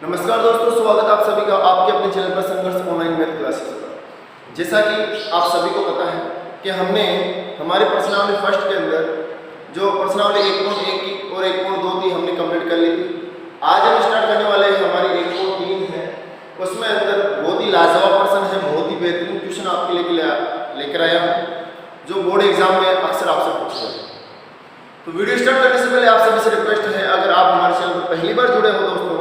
नमस्कार दोस्तों, स्वागत आप सभी का आपके अपने चैनल पर संघर्ष ऑनलाइन मैथ क्लासेस पर। जैसा कि आप सभी को पता है कि हमने हमारे प्रश्नावली फर्स्ट के अंदर जो प्रश्नावली 1.1 की और 1.2 की हमने कंप्लीट कर ली थी। आज हम स्टार्ट करने वाले हैं हमारी 1.3 है। उसमें अंदर बहुत ही लाजवाब प्रश्न है, बहुत ही बेहतरीन क्वेश्चन आपके लेकर आया हूँ जो बोर्ड एग्जाम में अक्सर आपसे पूछे जाते हैं। तो वीडियो स्टार्ट करने से पहले आप सभी से रिक्वेस्ट है, अगर आप हमारे चैनल पर पहली बार जुड़े हो दोस्तों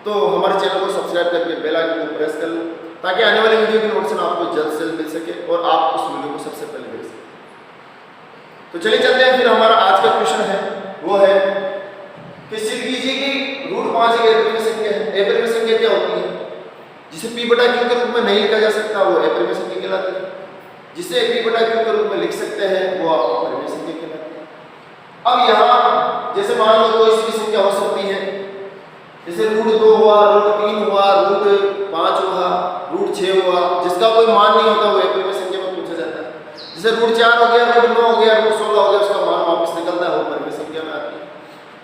तो हमारे चैनल को सब्सक्राइब करके बेल आइकन को प्रेस कर लो ताकि आने वाली वीडियो की नोटिफिकेशन आपको जल्द से जल्द मिल सके और आप उस वीडियो को सबसे पहले देख सकें। तो चलिए चलते हैं, फिर हमारा आज का क्वेश्चन है वो है कि सिद्ध कीजिए कि √5 एक अपरिमेय संख्या है। अपरिमेय संख्या क्या होती है? जिसे p/q के रूप में नहीं लिखा जा सकता वो अपरिमेय संख्या कहलाती है। जिसे p/q के रूप में लिख सकते हैं वो आपकी परिमेय संख्या कहलाती है। अब यहाँ जैसे मान लो कोई सी संख्या हो सकती है, जैसे √2 हुआ, √3 हुआ, √5 हुआ, √6 हुआ, जिसका कोई मान नहीं होता वो अपरिमेय संख्या में पूछा जाता है। जैसे √4 हो गया, √9 हो गया, √16 हो गया, उसका मान वापस निकलता है वो परिमेय संख्या में आती है।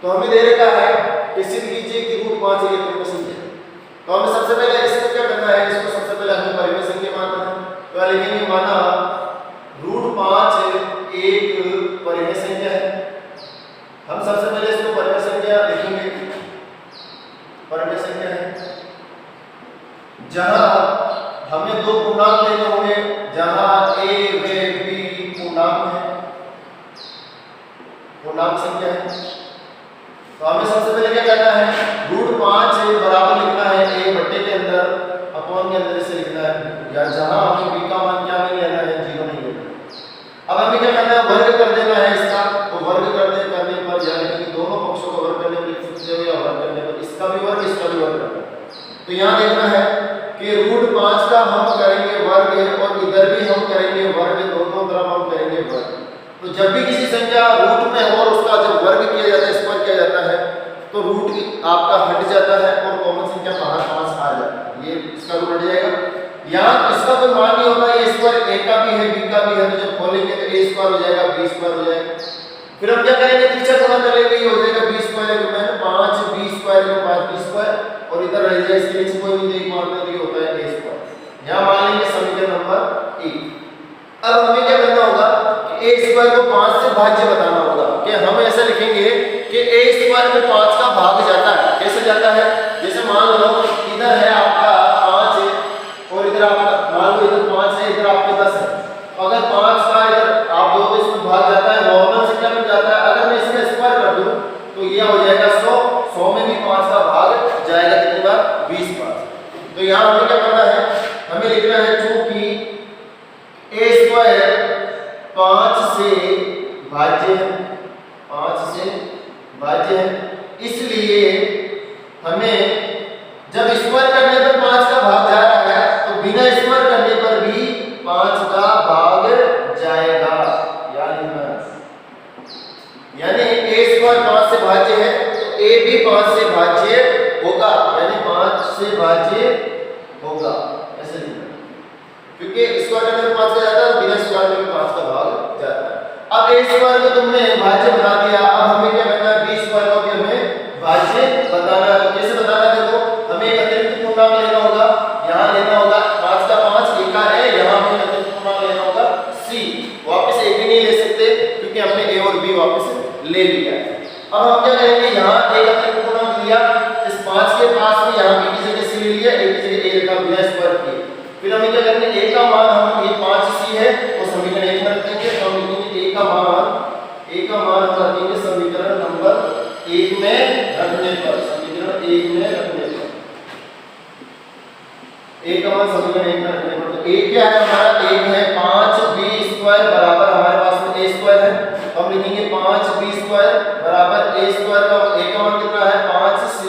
तो हमें दे रखा है कि सिद्ध कीजिए कि √5 एक परिमेय संख्या है। तो हमें सबसे पहले इसको क्या करना है, इसको सबसे पहले हमें परिमेय संख्या मानना है। तो लिखेंगे माना √5 एक परिमेय संख्या है। हम सबसे पहले इसको परिमेय संख्या लिखेंगे, परिमेय संख्या है जहां हमें दो पूर्णांक लेने होंगे, जहां a व b पूर्णांक है, पूर्णांक संख्या है। तो हमें सबसे पहले क्या करना है, √5 बराबर लिखना है a/, के अंदर अपॉन के अंदर इसे लिखना है, या जहां हमें b का मान क्या नहीं लेना है, 0 नहीं लेना। अब हमें क्या करना है, वर्ग कर देना है इसका। तो वर्ग करने पर यानी कि दोनों पक्षों को वर्ग करने पर लिख सकते हो, या वर्ग करने पर इसका भी वर्ग इसका भी वर्ग करना है। तो यहाँ देखना है कि √5 का हम करेंगे वर्ग और इधर भी हम करेंगे वर्ग, दोनों तरफ हम करेंगे वर्ग। तो जब भी किसी संख्या रूट में हो और उसका जब वर्ग किया जाता है, स्क्वायर किया जाता है, तो रूट आपका हट जाता है और कॉमन संख्या बाहर 5 आ जाता है। ये इसका रूट हट जाएगा। यहाँ इसका कोई मान नहीं होता, ये स्क्वायर a का भी है b का भी है, तो जब खोलेंगे तो a स्क्वायर हो जाएगा, b स्क्वायर हो जाएगा। फिर हम क्या करेंगे, तीसरा गुणा कर लेंगे, ये हो जाएगा b स्क्वायर में 5 b स्क्वायर में 5 b स्क्वायर, और इधर रह जाए इसके नीचे कोई नहीं देख मानते तो ये होता है a स्क्वायर। यहाँ मान लेंगे समीकरण नंबर 1। अब हमें क्या करना होगा कि a स्क्वायर को 5 से भाज्य बताना होगा कि हम ऐसा लिखेंगे कि a स्क्वायर में 5 का भाग जाता है। कैसे जाता है, जैसे मान लो इधर है आपका 5 है और इधर आपका मान लो इधर 5 है, इधर आपके 10 है। अगर 5 का इधर आप दो तो इसमें भाग जाता है, नॉर्मल संख्या में जाता है। अगर मैं इसका स्क्वायर कर दूं तो ये हो जाएगा 100 में भी 5 का भाग जाएगा, कितनी बार, 20 बार। तो यहाँ हमें क्या करना है, हमें लिखना है चूंकि a स्क्वायर 5 से भाज्य है, 5 से भाज्य है, इसलिए हमें जब स्क्वायर करने पर 5 का भाग जा रहा है तो बिना स्क्वायर करने पर भी 5 का भाग जाएगा। यानी a स्क्वायर 5 से भाज्य है तो a भी 5 से भाज्य होगा, यानी 5 से भाज्य होगा, ऐसे लिखना। क्योंकि स्क्वायर करने में 5 का जाता है, बिना स्क्वायर में भी 5 का भाग जाता है। अब a स्क्वायर को तुमने भाज्य बना दिया, अब हमें क्या करना है, b स्क्वायर को भी हमें भाज्य बताना है। तो कैसे बताना है, देखो हमें एक अतिरिक्त पूर्णांक लेना होगा, यहाँ लेना होगा 5 का 5 एक है, यहाँ हमें अतिरिक्त पूर्णांक लेना होगा c। वापस a भी नहीं ले सकते क्योंकि हमने a और b वापस ले लिया है। अब हम क्या करेंगे, यहाँ एक अतिरिक्त पूर्णांक लिया, इस 5 के पास में यहाँ b की जगह c ले लिया, a की जगह a रखा बिना स्क्वायर किए। फिर हमें क्या करेंगे, a का मान हम ये 5c है वो समीकरण 1 में रखेंगे। तो हम लिखेंगे a का मान हम रखेंगे समीकरण नंबर 1 में रखने पर, समीकरण 1 में रखने पर, a का मान समीकरण 1 में रखने पर। तो a क्या है हमारा, 1 है 5b स्क्वायर बराबर हमारे पास में a स्क्वायर है। हम लिखेंगे 5b स्क्वायर बराबर a स्क्वायर का a का मान कितना है, 5c,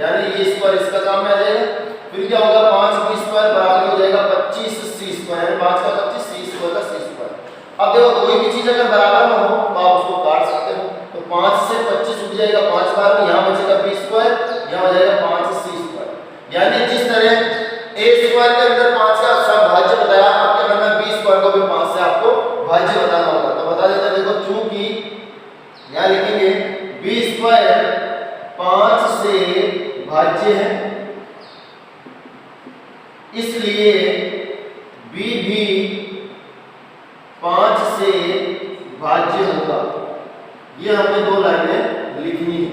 यानी ये स्क्वायर इसका काम में आ जाएगा। फिर क्या होगा, 5b स्क्वायर बराबर हो जाएगा 25c स्क्वायर, 5 का 25 c स्क्वायर का c स्क्वायर। अब देखो कोई भी चीज अगर बराबर में हो तो आप उसको काट सकते हो। तो 5 से 25 उठ जाएगा 5 बार में, यहाँ बचेगा b स्क्वायर, यहाँ हो जाएगा 5c स्क्वायर। यानी जिस तरह a स्क्वायर के अंदर 5 का सब भाज्य बताया, आप क्या करना है, b स्क्वायर को भी 5 से आपको भाज्य बताना होगा। तो बता देते हैं, देखो चूंकि यहाँ लिखेंगे b स्क्वायर 5 से भाज्य है, बी भी 5 से भाज्य होगा। ये हमें 2 लाइनें लिखनी है।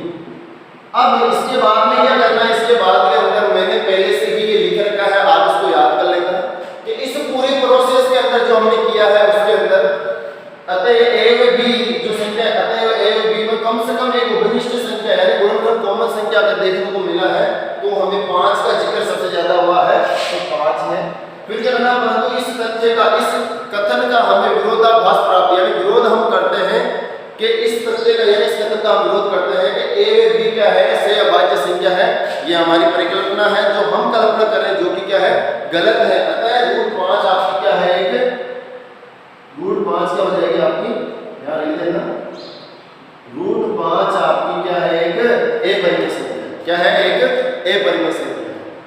अब इसके बाद में क्या करना है, इसके बाद के अंदर मैंने पहले से ही ये लिख रखा है, आप इसको याद कर लेना कि इस पूरे प्रोसेस के अंदर जो हमने किया है उसके अंदर अतः ए व बी जो संख्या है, अतः ए व बी में कम से कम एक उभयनिष्ठ संख्या है, गुणनफल कॉमन संख्या अगर देखने को मिला है तो हमें 5 का जिक्र सबसे ज्यादा हुआ है तो 5 है। फिर क्या करना, परंतु इस तथ्य का, इस कथन का हमें विरोधाभास प्राप्त, यानी विरोध हम करते हैं कि इस तथ्य का, यानी इस कथन का हम विरोध करते हैं कि ए व बी क्या है, से अभाज्य संख्या है। ये हमारी परिकल्पना है जो हम कल्पना कर रहे हैं, जो कि क्या है, गलत है। अतः रूट 5 आपकी क्या है, एक रूट 5 क्या हो जाएगी आपकी, यहाँ लिख देना, रूट 5 आपकी क्या है, एक ए परिमेय संख्या। क्या है, एक ए परिमेय संख्या।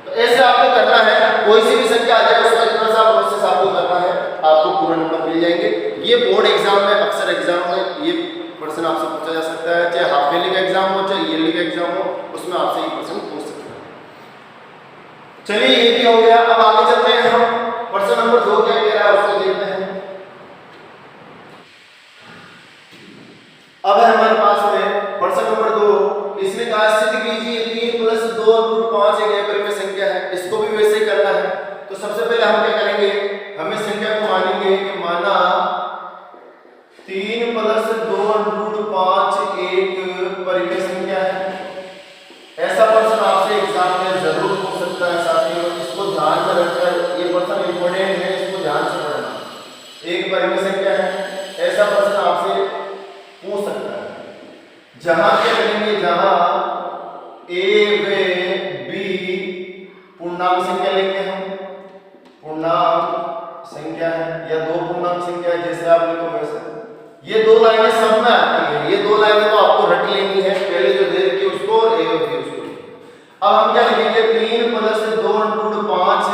तो ऐसे आपको करना है, कोई सी भी संख्या आ जाए उसका इतना सा प्रोसेस आपको करना है, आपको पूरा नंबर मिल जाएंगे। ये बोर्ड एग्जाम में, अक्सर एग्जाम में ये प्रश्न आपसे पूछा जा सकता है, चाहे हाफ ईयरली का एग्जाम हो चाहे ईयरली का एग्जाम हो, उसमें आपसे ये प्रश्न पूछ सकते हैं। चलिए ये भी हो गया। अब आगे चलते हैं, हम प्रश्न नंबर 2 क्या कह रहा है उसको देखते हैं। अब है हमारे पास में प्रश्न नंबर 2, इसमें कहा सिद्ध कीजिए 3 + 2 √ 5 एक परिमेय संख्या है। इसको भी वैसे ही करना है। तो सबसे पहले हम क्या करेंगे, हमें संख्या को मानेंगे कि माना 3 + 2 √ 5 एक परिमेय संख्या है। ऐसा प्रश्न आपसे एग्जाम में जरूर पूछ सकता है साथियों, इसको ध्यान में रखकर, ये प्रश्न इंपॉर्टेंट है, इसको ध्यान से पढ़ना। एक परिमेय संख्या है, ऐसा प्रश्न आपसे पूछ सकता है। जहां क्या करेंगे, जहां ए व बी पूर्णांक संख्या लेंगे, हम पूर्णांक संख्या है या 2 पूर्णांक संख्या है, जैसे आप लिखो वैसे। ये 2 लाइनें सब में आती है, ये 2 लाइनें तो आपको रट लेनी है, पहले जो दे रखी है उसको और ए और बी उसको। अब हम क्या लिखेंगे, 3 + 2 √ 5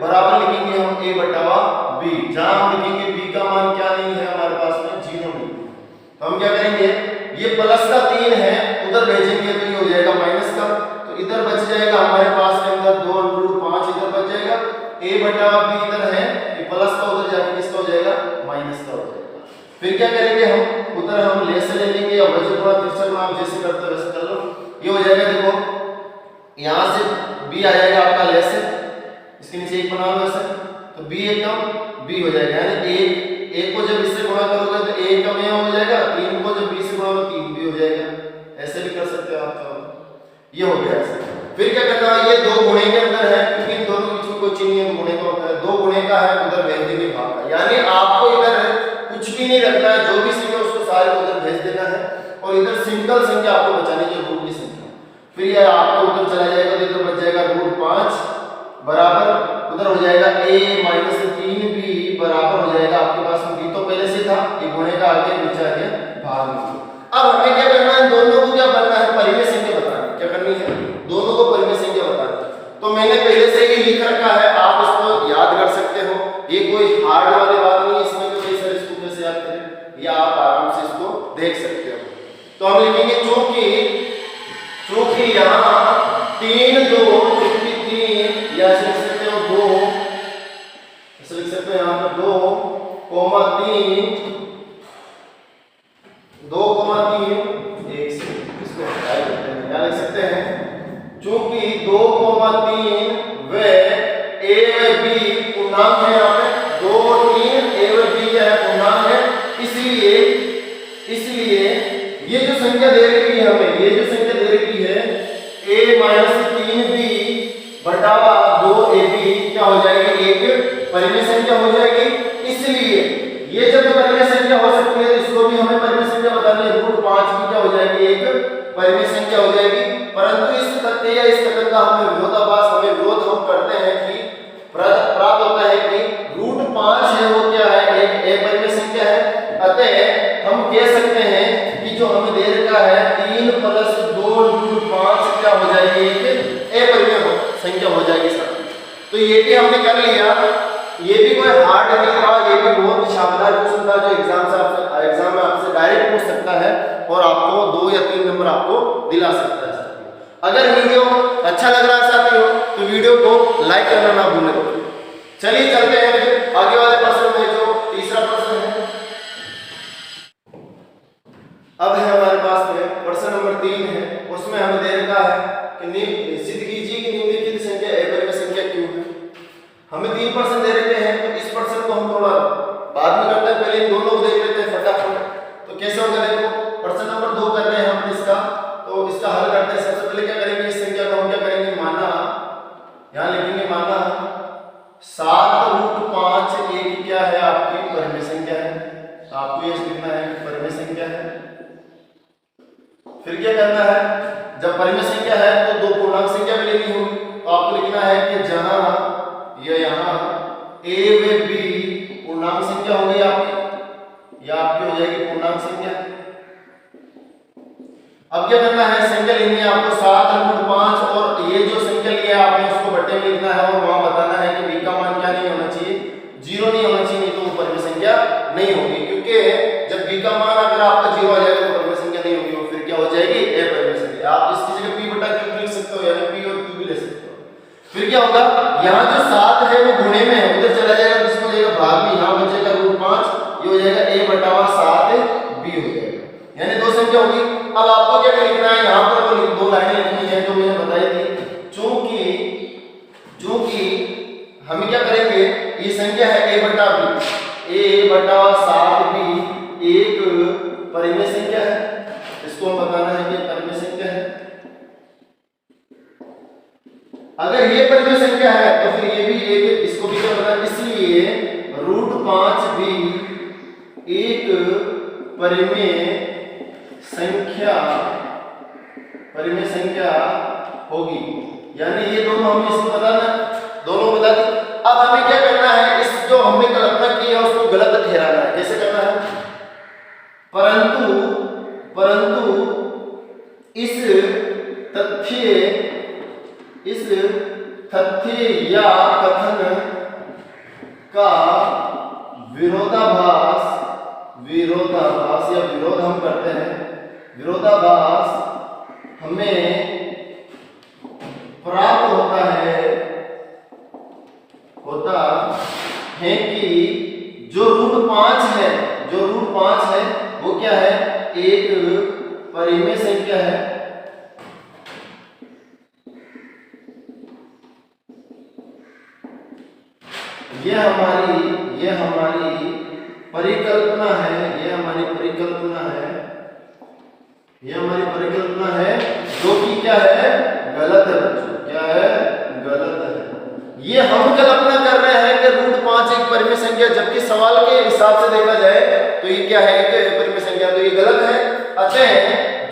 बराबर लिखेंगे हम a बटा b। जहां हम लिखेंगे b का मान क्या नहीं है हमारे पास में, 0 नहीं। तो हम क्या करेंगे, ये प्लस का 3 है, उधर भेजेंगे तो ये हो जाएगा माइनस का, तो इधर बच जाएगा हमारे पास के अंदर 2 √ 5 इधर बच जाएगा, a बटा b इधर है, ये प्लस का उधर जाके किसका हो जाएगा, माइनस का हो जाएगा। फिर क्या करेंगे हम, उधर हम लेस ले लेंगे या वजन गुणा तिरछा गुणा, आप जैसे करते हो वैसे कर लो। ये हो जाएगा, देखो यहां से b आ जाएगा आपका लेस, इसके नीचे 1 बना लो ऐसे, तो b एकम b हो जाएगा, यानी 1 को जब इससे गुणा करोगे तो a एकम a हो जाएगा, 3 को जब b से गुणा करो 3 b हो जाएगा। ऐसे भी कर सकते हो आप। ये हो गया ऐसे। फिर क्या करना है, ये 2 गुणे के अंदर है, क्योंकि इन दोनों के बीच में कोई चिन्ह नहीं है, गुणे का होता है। 2 गुणे का है, उधर भेज देंगे भाग का, यानी आपको इधर कुछ भी नहीं रखना है, जो भी संख्या उसको सारे उधर भेज देना है, और इधर सिंगल संख्या आपको बचानी है, रूट की संख्या। फिर ये आपका उधर चला जाएगा तो इधर बच जाएगा √5 बराबर, उधर हो जाएगा a - 3b बराबर हो जाएगा आपके पास में b तो पहले से था, ये गुणे का आगे नीचे आ गया भाग में। अब हमें क्या करना है, दोनों को क्या बनना है, परिमेय संख्या बतानी। क्या करनी है, दोनों को परिमेय संख्या बतानी। तो मैंने पहले से ही लिख रखा है, आप इसको याद कर सकते हो, ये कोई हार्ड वाली बात नहीं है इसमें, तो सर इसको कैसे याद करें, या आप आराम से इसको देख सकते हो। तो हम लिखेंगे चूंकि यहाँ 3 2 चूंकि 3 या लिख सकते हो 2, ऐसे लिख सकते हैं यहाँ पर 2, 3 2, 3 1 से इसको हटाए करते हैं, क्या लिख सकते हैं, चूंकि 2, 3 व a व b पूर्णांक है, यहाँ पे 2 3 a व b क्या है, पूर्णांक है, इसलिए ये जो संख्या दे रखी है हमें, ये जो संख्या दे रखी है a - 3b बटा 2ab क्या हो जाएगी, एक परिमेय संख्या हो जाएगी। इसलिए ये जब परिमेय संख्या हो सकती है तो इसको भी हमें परिमेय संख्या बतानी है, √5 भी क्या हो जाएगी, एक परिमेय संख्या हो जाएगी। परंतु इस तथ्य या इस कथन का हमें विरोधाभास, हमें विरोध हम करते हैं कि प्राप्त होता है कि √5 है वो क्या है, एक परिमेय संख्या है। अतः हम कह सकते हैं कि जो हमें दे रखा है 3 + 2 √5 क्या हो जाएगी, एक अपरिमेय संख्या हो जाएगी सर। तो ये भी हमने कर लिया, ये भी कोई हार्ड नहीं था, ये भी बहुत शानदार क्वेश्चन था जो एग्जाम में आपसे डायरेक्ट पूछ सकता है और आपको 2 या 3 नंबर आपको दिला सकता है। अगर वीडियो अच्छा लग रहा है साथियों तो वीडियो को लाइक करना ना भूलें। चलिए चलते हैं फिर आगे वाले प्रश्न में, जो तीसरा प्रश्न है। अब है हमारे पास में प्रश्न नंबर 3 है, उसमें हमें दे रखा है कि सिद्ध कीजिए कि निम्नलिखित संख्या अपरिमेय संख्या क्यों है। हमें 3 प्रश्न दे रखे हैं, तो इस प्रश्न को हम थोड़ा बाद में करते हैं, पहले इन दोनों को देख लेते हैं फटाफट। तो कैसे होगा, देखो प्रश्न नंबर 2 कर रहे हैं हम इसका, तो इसका हल करते हैं। सबसे पहले क्या करेंगे, इस संख्या को हम क्या करेंगे, माना, यहाँ लिखेंगे माना 7√5 एक क्या है आपकी परिमेय संख्या है, आपको ये लिखना है परिमेय संख्या है। फिर क्या करना है, जब परिमेय संख्या है तो दो पूर्णांक संख्या भी लेनी होगी, तो आपको लिखना है कि जहां या यहाँ a व b पूर्णांक संख्या होगी आपकी, या आपकी हो जाएगी पूर्णांक संख्या। अब क्या करना है, संख्या लेनी है आपको 7√5, और ये जो संख्या लिया है आपने उसको बट्टे में लिखना है, और वहां बताना है कि b का मान क्या नहीं होना चाहिए, 0 नहीं होना चाहिए, नहीं तो वो परिमेय संख्या नहीं होगी। क्योंकि जब b का मान अगर आपका 0 आ जाएगा तो परिमेय संख्या नहीं होगी, वो फिर क्या हो जाएगी, अपरिमेय संख्या। आप इसकी जगह p/q लिख सकते हो, यानी p और q भी ले सकते हो। फिर क्या होगा, यहाँ जो 7 है वो गुणे में है, उधर चला जाएगा तो इसको हो जाएगा भाग में, यहाँ बचेगा √5, ये हो जाएगा a/7b हो जाएगा, यानी दो संख्या होगी। अब आपको क्या लिखना है, यहाँ पर वो दो लाइनें लिखनी है जो मैंने बताई थी। चूंकि हम क्या करेंगे, ये संख्या है a/b, a/7b एक परिमेय संख्या है, इसको हम बताना है कि परिमेय संख्या है। अगर ये परिमेय संख्या है तो फिर ये भी एक, इसको भी क्या बताना, इसलिए √5 भी एक परिमेय संख्या होगी, यानी ये दोनों हमें इसको बताना, दोनों बता दी। अब हमें क्या करना है, इस जो हमने कल्पना की है उसको गलत ठहराना है। कैसे करना है, परंतु इस तथ्य या कथन का विरोधाभास या विरोध हम करते हैं, विरोधाभास हमें प्राप्त होता है कि जो √5 है वो क्या है, एक परिमेय संख्या है। ये हमारी परिकल्पना है, जो कि क्या है, गलत है बच्चों, क्या है, गलत है। ये हम कल्पना कर रहे हैं कि √5 एक परिमेय संख्या, जबकि सवाल के हिसाब से देखा जाए तो ये क्या है, एक परिमेय संख्या, तो ये गलत है। अतः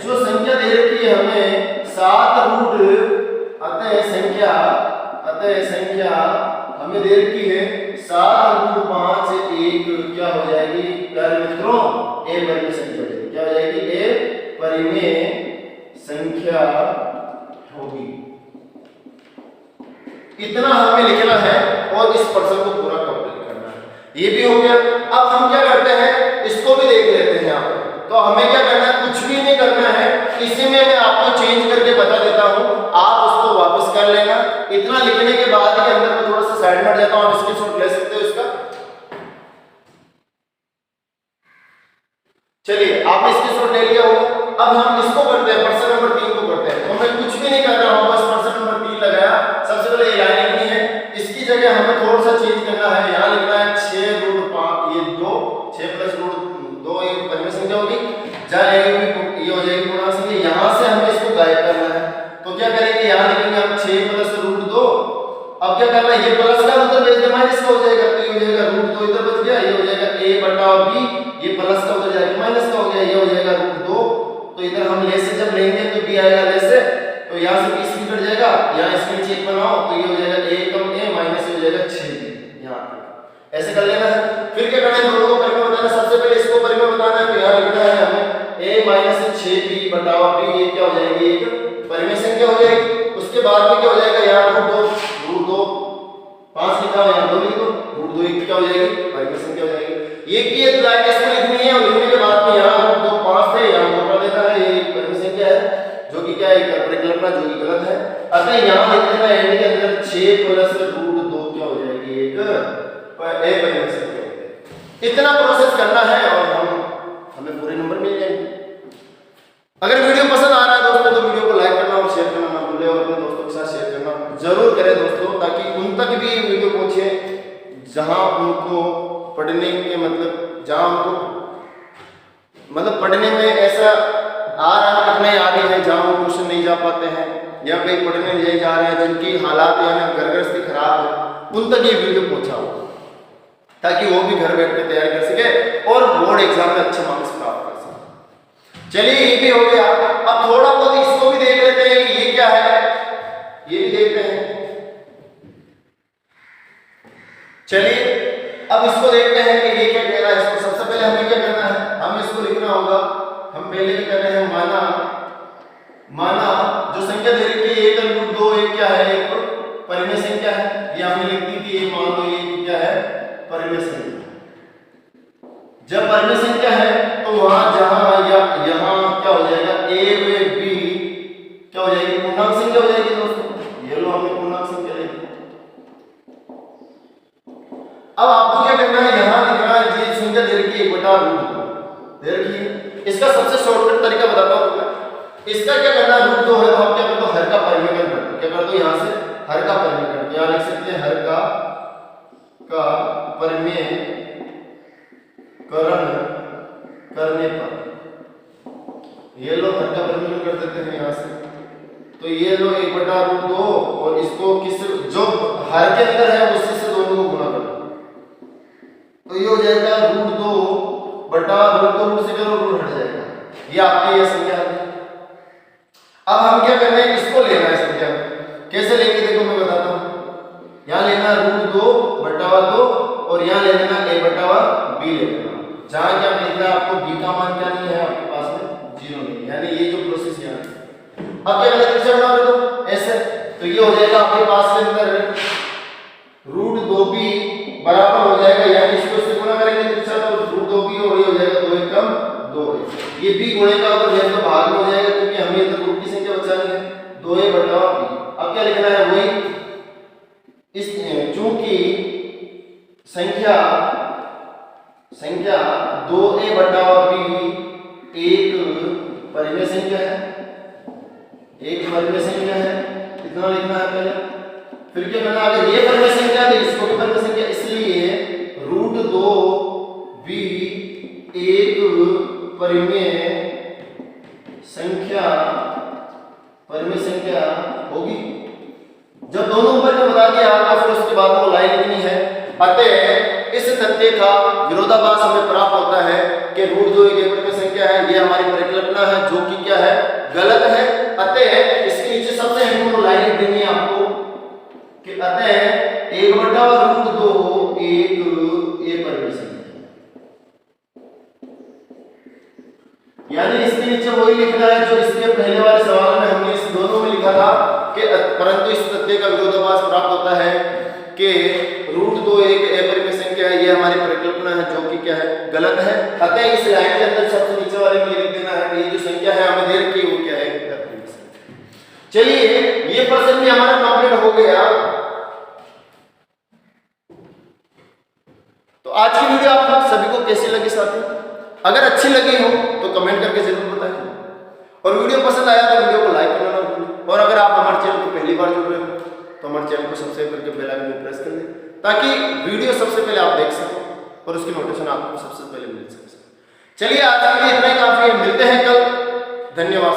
जो संख्या दे रखी है हमें 7 अतः संख्या हमें दे रखी है 7√5 एक क्या हो जाएगी प्यारे मित्रों, ए परिमेय संख्या हो जाएगी, क्या हो जाएगी, ए परिमेय संख्या होगी। इतना हमें लिखना है और इस प्रश्न को पूरा कंप्लीट करना है। ये भी हो गया। अब हम क्या करते हैं, इसको भी देख लेते हैं यहाँ पर। तो हमें क्या करना है, कुछ भी नहीं करना है, इसी में मैं आपको चेंज करके बता देता हूँ, आप उसको वापस कर लेना। इतना लिखने के बाद के अंदर मैं थोड़ा सा साइड में जाता हूँ, आप स्क्रीनशॉट ले सकते हो इसका। चलिए आपने स्क्रीनशॉट ले लिया होगा। अब हम इसको करते हैं, प्रश्न नंबर 3 को करते हैं। तो मैं कुछ भी नहीं कर रहा हूँ, बस प्रश्न नंबर 3 लगाया। सबसे पहले ये लाइन लिखनी है, इसकी जगह हमें थोड़ा सा चेंज करना है। यहाँ लिखना है 6√5, ये 2 6 + √2 ये परिमेय संख्या होगी, जहाँ ये हो जाएगी पूर्णांक संख्या। यहाँ से हमें इसको गायब करना है, तो क्या करेंगे, यहाँ लिखेंगे हम 6 + √2। अब क्या करना है, ये प्लस का उधर भेज दे, माइनस का हो जाएगा, तो ये हो जाएगा √2 इधर बच गया, ये हो जाएगा a/b, ये प्लस का उधर जाएगा माइनस का हो गया, ये हो जाएगा √2। तो इधर हम ले से जब लेंगे तो b आएगा ले से, तो यहाँ से 20 कट जाएगा, यहाँ इसके नीचे 1 बनाओ, तो ये हो जाएगा a कम a माइनस हो जाएगा 6b। यहाँ ऐसे कर लेना है। फिर क्या करना है, दोनों को परिमेय बताना। सबसे पहले इसको परिमेय बताना है, तो यहाँ लिखना है हमें a - 6b/b, ये क्या हो जाएगी, एक परिमेय संख्या हो जाएगी। उसके बाद में क्या हो जाएगा, यहाँ √2 5 लिखा है, यहाँ 2 लिख दो, √2 एक क्या हो जाएगी, परिमेय संख्या हो जाएगी। ये की एक लाइन इसको लिखनी है, और लिखने के बाद में यहाँ √2 5 थे, यहाँ 2 कर देना है, ये परिमेय संख्या है, जो कि क्या है, एक परिकल्पना जो कि गलत है। अतः यहाँ लिख देना एंड के अंदर 6 + √2 क्या हो जाएगी, एक अपरिमेय संख्या होते हैं। इतना प्रोसेस करना है और हमें पूरे नंबर मिल जाएंगे। अगर वीडियो पसंद आ रहा है दोस्तों तो वीडियो को लाइक करना और शेयर करना ना भूलें, और अपने दोस्तों के साथ शेयर करना जरूर करें दोस्तों, ताकि उन तक भी ये वीडियो पहुंचे जहां उनको पढ़ने के जहां उनको पढ़ने में ऐसा आ रहा कठिनाई आ रही है, जहां वो ट्यूशन नहीं जा पाते हैं या कहीं पढ़ने नहीं जा रहे हैं, जिनकी हालात या घर गृहस्थी खराब है, उन तक ये वीडियो पहुंचाओ ताकि वो भी घर बैठ कर तैयारी कर सके और बोर्ड एग्जाम में अच्छे मार्क्स प्राप्त कर सके। चलिए ये भी हो गया। अब थोड़ा बहुत इसको भी देख लेते हैं कि ये क्या है, ये भी देखते हैं। चलिए अब इसको देखते हैं कि ये क्या कह रहा है। इसको सबसे पहले हमें क्या करना है, हमें इसको लिखना होगा। हम पहले क्या कर रहे हैं, माना जो संख्या दे रखी है 1 √ 2, एक क्या है, एक परिमेय संख्या है। ये हमने लिख दी थी, ये मान लो ये क्या है, परिमेय संख्या। जब परिमेय संख्या है तो वहां जहां या यहां क्या हो जाएगा, a व b क्या हो जाएगी, पूर्णांक संख्या हो जाएगी दोस्तों। ये लो हमने पूर्णांक संख्या लिखी। अब आपको क्या करना है, यहां लिखना है ये संख्या दे रखी है 1/√2 दे रखी है। इसका सबसे शॉर्टकट तरीका बताता हूं मैं। इसका क्या करना है, √2 है तो हम क्या कर दो, हर का परिमेयकरण कर दो। क्या कर दो, यहां से हर का परिमेयकरण, यहां लिख सकते हैं हर का परिमेयकरण करने पर ये लो हर का परिमेयकरण कर देते हैं यहां से। तो ये लो 1/√2 और इसको किस जो हर के अंदर है उससे से दोनों को गुणा कर दो, तो ये हो जाएगा √2/√2, रूट से करो रूट हट जाएगा। ये आपकी ये संख्या है। अब हम क्या करना है, इसको लेना है संख्या। कैसे लेंगे देखो मैं बताता हूं। यहां लेना √2/2 और यहां ले लेना a/b ले लेना। जहां क्या लिखना है आपको, b का मान क्या नहीं है आपके पास में, 0 नहीं, यानी ये जो प्रोसेस यहां। अब क्या करना है, त्रिज्या बना दो ऐसे, तो ये हो जाएगा आपके पास के अंदर √2b बराबर हो जाएगा, यानी इसको इससे गुणा करेंगे त्रिज्या तो √2b और ये हो जाएगा 2 × 2। ये b गुणेगा तो ये तो भाग में हो जाएगा, क्योंकि हमें इधर रूट की संख्या बचानी है, 2a/b। अब क्या लिखना है, वही इस चूंकि संख्या 2a/b एक परिमेय संख्या है, इतना लिखना है पहले। फिर क्या करना, अगर ये परिमेय संख्या है तो इसको भी परिमेय संख्या, इसलिए √2b एक परिमेय संख्या होगी। जब दोनों ऊपर में बता दिया तो फिर उसके बाद वो लाइन लिखनी है। अतः इस तथ्य का विरोधाभास हमें प्राप्त होता है कि √2 एक परिमेय संख्या है, ये हमारी परिकल्पना है जो कि क्या है, गलत है। अतः इसके नीचे सबसे अहम लाइन लिख देनी है आपको कि अतः 1/√2 एक परिमेय संख्या, यानी इसके नीचे वही लिखना है जो इसके पहले वाले सवाल में हमने इस दोनों में लिखा था कि परंतु इस तथ्य का विरोधाभास प्राप्त होता है कि √2 एक अपरिमेय संख्या है, ये हमारी परिकल्पना है जो कि क्या है, गलत है। अतः इस लाइन के अंदर सबसे नीचे वाले में लिख देना है कि ये जो संख्या है हमें दे रखी है वो क्या है, अपरिमेय संख्या। चलिए ये प्रश्न भी हमारा कंप्लीट हो गया। तो आज की वीडियो आप सभी को कैसी लगी साथियों? अगर अच्छी लगी हो तो कमेंट करके जरूर बताएं, और वीडियो पसंद आया तो वीडियो को लाइक करना ना भूलें। और अगर आप हमारे चैनल को पहली बार जुड़ रहे हो तो हमारे चैनल को सब्सक्राइब करके बेल आइकन को प्रेस कर दें, ताकि वीडियो सबसे पहले आप देख सकें और उसकी नोटिफिकेशन आपको सबसे पहले मिल सके। चलिए आज के लिए इतना ही काफी है, मिलते हैं कल। धन्यवाद।